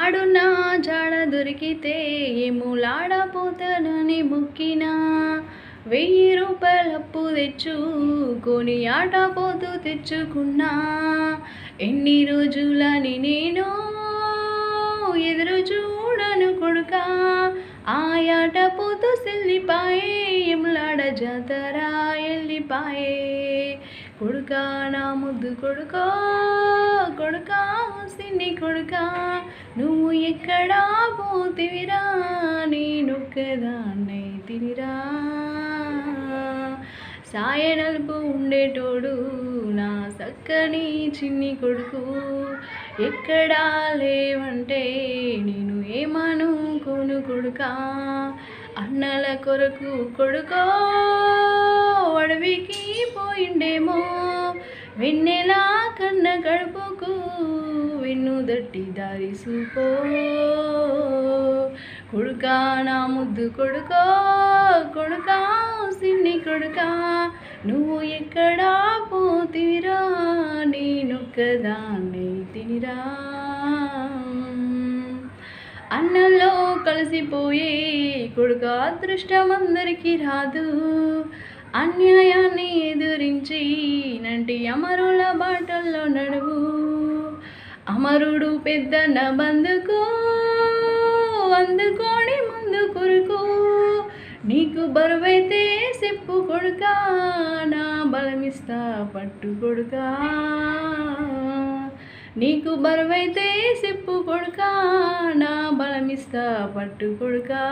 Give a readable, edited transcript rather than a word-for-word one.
ఆడున్న జాడ దొరికితే ఏములాడపోతానని మొక్కినా 1000 రూపాయల అప్పు తెచ్చుకొని ఆటపోతూ తెచ్చుకున్నా ఎన్ని రోజులని నేను ఎదురు చూడను కొడుకా ఆ ఆటపోతూ సెల్లిపాయే ఎములాడ జాతర ఎల్లిపాయే కొడుకా నా ముద్దు కొడుకా కొడుకా సిన్ని కొడుకా నువ్వు ఎక్కడా పోతివిరా నేనొక్కదాన్నై తినిరా సాయనలుపు ఉండేటోడు నా సక్కని చిన్ని కొడుకు ఎక్కడా లేవంటే నేను ఏమనుకోను కొడుకా అన్నల కొరకు కొడుకో అడవికి పోయిండేమో వెన్నెలా కన్న గడుపుకు వెన్ను దట్టి దారి సూపో కొడుకా నా ముద్దు కొడుకో కొడుకా సిన్ని కొడుకా నువ్వు ఎక్కడా పోతివిరా నేనొక్కదాన్ని తినిరా అన్నంలో కలిసిపోయే కొడుక అదృష్టం అందరికీ రాదు అన్యాయాన్ని ఎదురించి నంటి అమరుల బాటల్లో నడువు అమరుడు పెద్దన్న బందుకు అందుకోని ముందు కొరకు నీకు బరువైతే చెప్పు కొడుకా నా బలమిస్తా పట్టు కొడుకా నీకు బరువైతే చెప్పు కొడుకా నా బలమిస్తా పట్టు కొడుకా